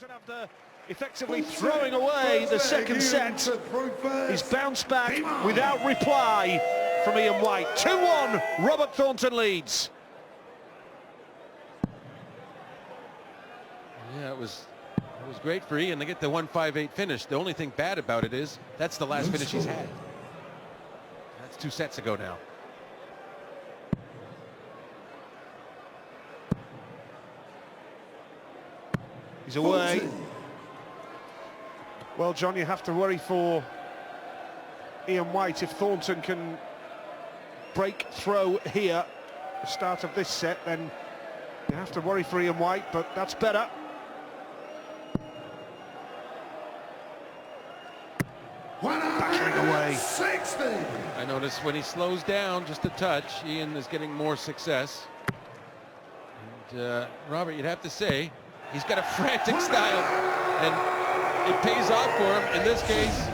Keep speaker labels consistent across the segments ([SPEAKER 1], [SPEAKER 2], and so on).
[SPEAKER 1] Thornton, after effectively throwing away the second set, he's bounced back without reply from Ian White. 2-1, Robert Thornton leads.
[SPEAKER 2] Yeah, it was great for Ian to get the 1-5-8 finish. The only thing bad about it is that's the last finish he's had. That's 2 sets ago now.
[SPEAKER 1] He's away. Well, John, you have to worry for Ian White if Thornton can break throw here at the start of this set, then you have to worry for Ian White, but that's better. Battering away.
[SPEAKER 3] 60.
[SPEAKER 2] I notice when he slows down just a touch, Ian is getting more success. And Robert, you'd have to say, he's got a frantic style, and it pays off for him in this case.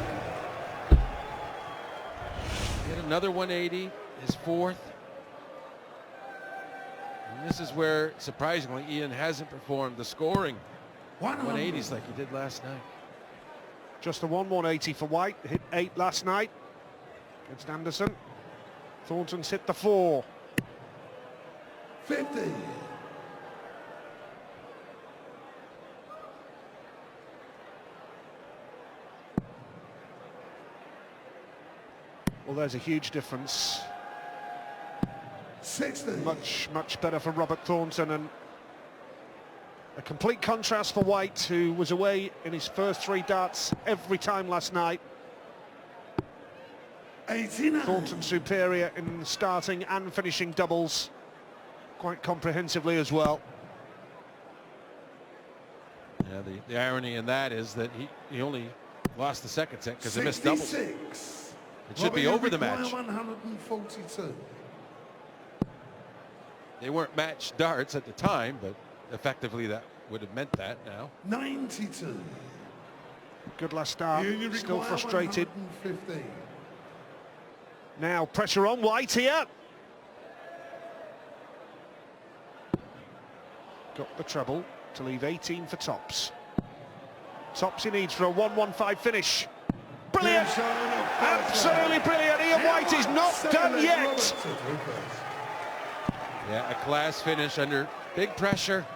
[SPEAKER 2] Get another 180, his 4th. And this is where, surprisingly, Ian hasn't performed the scoring 180s like he did last night.
[SPEAKER 1] Just the 180 for White, hit 8 last night against Anderson. Thornton's hit the 4.
[SPEAKER 3] 50.
[SPEAKER 1] Well, there's a huge difference.
[SPEAKER 3] 60.
[SPEAKER 1] Much better for Robert Thornton, and a complete contrast for White, who was away in his first 3 darts every time last night.
[SPEAKER 3] 89.
[SPEAKER 1] Thornton superior in starting and finishing doubles quite comprehensively as well.
[SPEAKER 2] Yeah, the irony in that is that he only lost the second set because he missed doubles.
[SPEAKER 3] 66.
[SPEAKER 2] It should be over the match.
[SPEAKER 3] 142.
[SPEAKER 2] They weren't matched darts at the time, but effectively that would have meant that now.
[SPEAKER 3] 92.
[SPEAKER 1] Good last start,
[SPEAKER 3] You
[SPEAKER 1] still
[SPEAKER 3] require
[SPEAKER 1] frustrated.
[SPEAKER 3] 115.
[SPEAKER 1] Now pressure on White here. Got the treble to leave 18 for tops. Tops he needs for a 1-1-5 finish. Brilliant! Absolutely brilliant! Ian White is not done yet!
[SPEAKER 2] Yeah, a class finish under big pressure.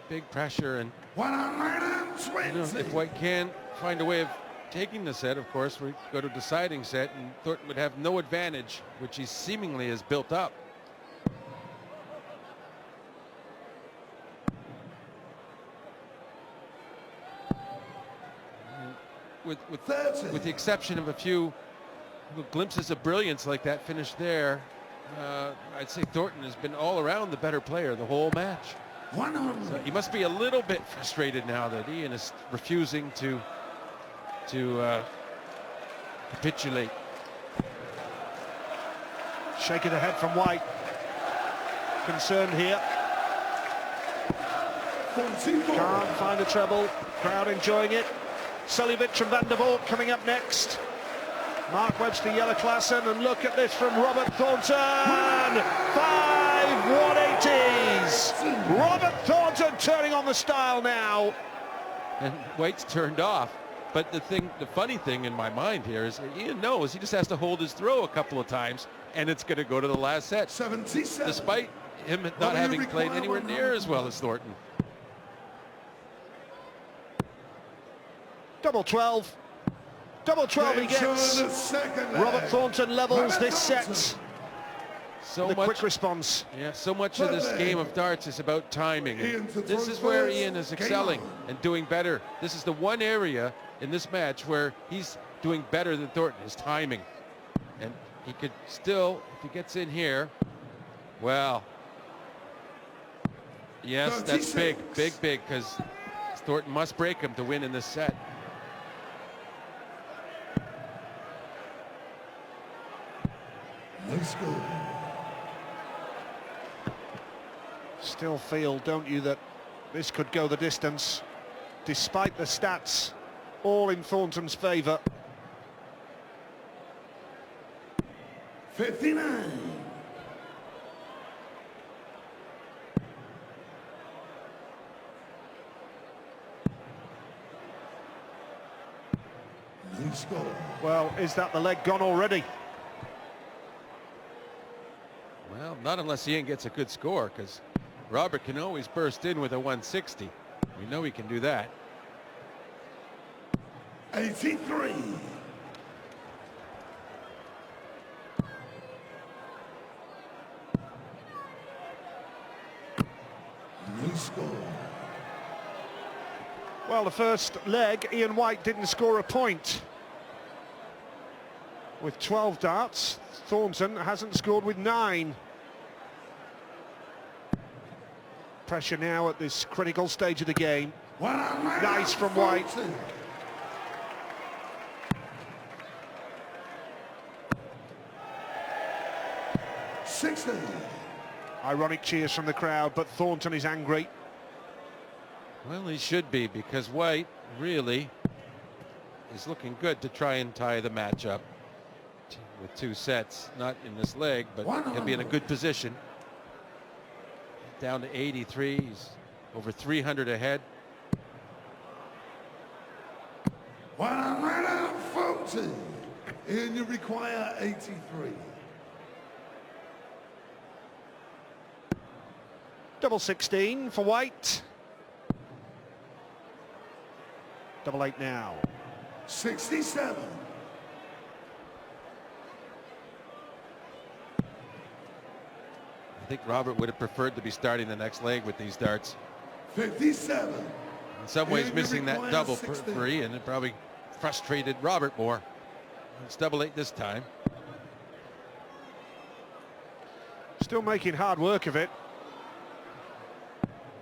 [SPEAKER 2] Big pressure. And
[SPEAKER 3] 120.
[SPEAKER 2] you know, if White can find a way of taking the set, of course, we go to deciding set, and Thornton would have no advantage, which he seemingly has built up. With the exception of a few glimpses of brilliance like that finish there, I'd say Thornton has been all around the better player the whole match.
[SPEAKER 3] 100.
[SPEAKER 2] So he must be a little bit frustrated now that Ian is refusing to capitulate.
[SPEAKER 1] Shaking the head from White. Concerned here.
[SPEAKER 3] 44.
[SPEAKER 1] Can't find the treble. Crowd enjoying it. Suljevic and Van der Voort coming up next. Mark Webster, Jelle Klaassen, and look at this from Robert Thornton. 5 180s. Robert Thornton turning on the style now.
[SPEAKER 2] And White's turned off. But the funny thing in my mind here is Ian knows he just has to hold his throw a couple of times, and it's going to go to the last set.
[SPEAKER 3] 77.
[SPEAKER 2] Despite him not having played anywhere near as well as Thornton.
[SPEAKER 1] Double 12. Double 12 he gets. Robert Thornton levels this set.
[SPEAKER 2] So
[SPEAKER 1] the
[SPEAKER 2] much
[SPEAKER 1] quick response.
[SPEAKER 2] Yeah, so much of this game of darts is about timing. This is where Ian is excelling and doing better. This is the one area in this match where he's doing better than Thornton, his timing. And he could still, if he gets in here, well, yes, that's big, because Thornton must break him to win in this set.
[SPEAKER 3] Looks good.
[SPEAKER 1] Still feel, don't you, that this could go the distance, despite the stats all in Thornton's favour.
[SPEAKER 3] 59. New score.
[SPEAKER 1] Well, is that the leg gone already?
[SPEAKER 2] Well, not unless Ian gets a good score, because Robert can always burst in with a 160. We know he can do that.
[SPEAKER 3] 83. New score.
[SPEAKER 1] Well, the first leg, Ian White didn't score a point. With 12 darts, Thornton hasn't scored with 9. Pressure now at this critical stage of the game. Nice from White.
[SPEAKER 3] 60.
[SPEAKER 1] Ironic cheers from the crowd, but Thornton is angry.
[SPEAKER 2] Well, he should be, because White really is looking good to try and tie the match up with 2 sets. Not in this leg, but he'll be in a good position. Down to 83. He's over 300 ahead.
[SPEAKER 3] 140. And you require 83.
[SPEAKER 1] Double 16 for White. Double 8 now.
[SPEAKER 3] 67.
[SPEAKER 2] I think Robert would have preferred to be starting the next leg with these darts.
[SPEAKER 3] 57.
[SPEAKER 2] In some ways, missing that double for Ian, it probably frustrated Robert more. It's double 8 this time.
[SPEAKER 1] Still making hard work of it.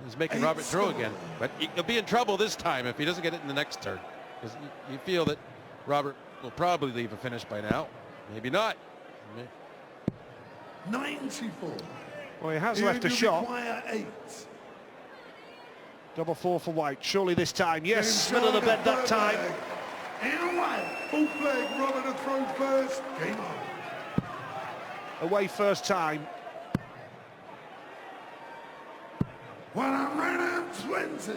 [SPEAKER 2] He's making Robert throw again, but he'll be in trouble this time if he doesn't get it in the next turn, because you feel that Robert will probably leave a finish by now. Maybe not.
[SPEAKER 3] 94.
[SPEAKER 1] Well, he has left a shot.
[SPEAKER 3] Require 8.
[SPEAKER 1] Double 4 for White. Surely this time. Yes, middle of the bed that time.
[SPEAKER 3] And White. Full flag. Robert to throw first. Game on.
[SPEAKER 1] Away first time.
[SPEAKER 3] 120.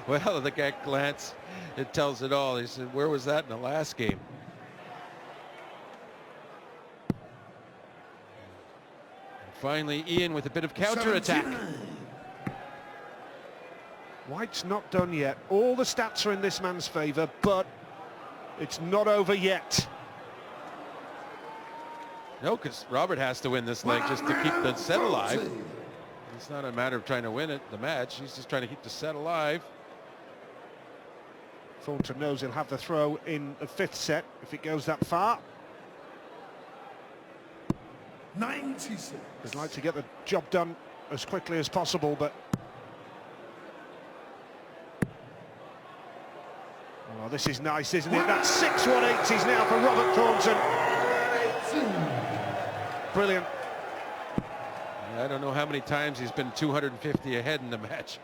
[SPEAKER 2] Well, the guy glance, it tells it all. He said, where was that in the last game? And finally, Ian with a bit of counter-attack.
[SPEAKER 1] White's not done yet. All the stats are in this man's favour, but it's not over yet.
[SPEAKER 2] No, because Robert has to win this leg just to keep the set alive. It's not a matter of trying to win it, the match. He's just trying to keep the set alive.
[SPEAKER 1] Thornton knows he'll have the throw in the 5th set if it goes that far.
[SPEAKER 3] 96.
[SPEAKER 1] He'd like to get the job done as quickly as possible, but... Oh, this is nice, isn't it? That's 6 180s now for Robert Thornton. Brilliant.
[SPEAKER 2] I don't know how many times he's been 250 ahead in the match.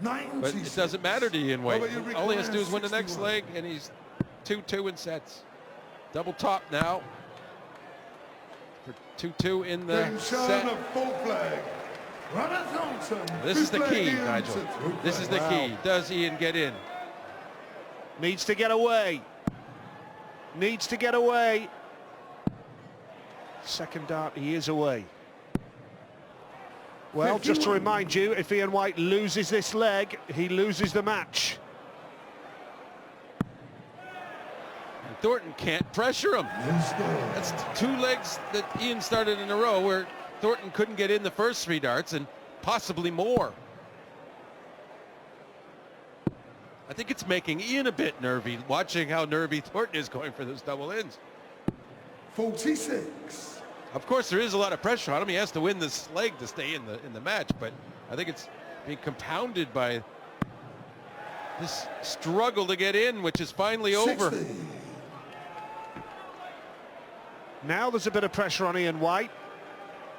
[SPEAKER 3] 96.
[SPEAKER 2] But it doesn't matter to Ian White. All he has to do is win the next leg, and he's 2-2 in sets. Double top now for 2-2 in the set.
[SPEAKER 3] Full flag. Robert Thornton.
[SPEAKER 2] This is the key, Nigel. This is the key. Does Ian get in?
[SPEAKER 1] Needs to get away. Needs to get away. Second dart, he is away. Well, just to remind you, if Ian White loses this leg, he loses the match.
[SPEAKER 2] And Thornton can't pressure him. That's 2 legs that Ian started in a row where Thornton couldn't get in the first 3 darts and possibly more. I think it's making Ian a bit nervy, watching how nervy Thornton is going for those double ins.
[SPEAKER 3] 46.
[SPEAKER 2] Of course, there is a lot of pressure on him. He has to win this leg to stay in the match, but I think it's being compounded by this struggle to get in, which is finally
[SPEAKER 3] 60.
[SPEAKER 2] over.
[SPEAKER 1] Now there's a bit of pressure on Ian White.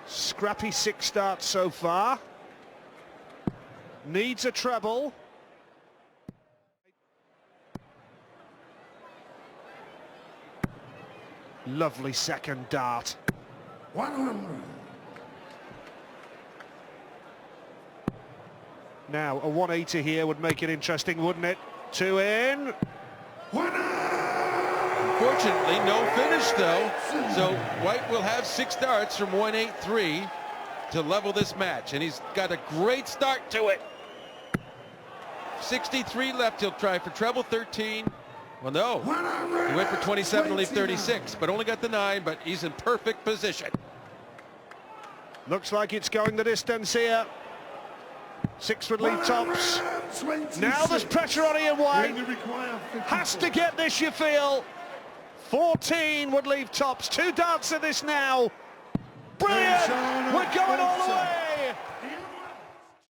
[SPEAKER 1] Scrappy 6 starts so far. Needs a treble. Lovely second dart.
[SPEAKER 3] 100.
[SPEAKER 1] Now, a 180 here would make it interesting, wouldn't it? 2 in.
[SPEAKER 2] Unfortunately, no finish though. So White will have 6 darts from 183 to level this match, and he's got a great start to it. 63 left. He'll try for treble 13. Well, no, he went for 27 to leave 36, but only got the 9, but he's in perfect position.
[SPEAKER 1] Looks like it's going the distance here. 6 would leave tops. Now there's pressure on Ian White. Has to get this, you feel. 14 would leave tops. 2 darts in this now. Brilliant! We're going all the way!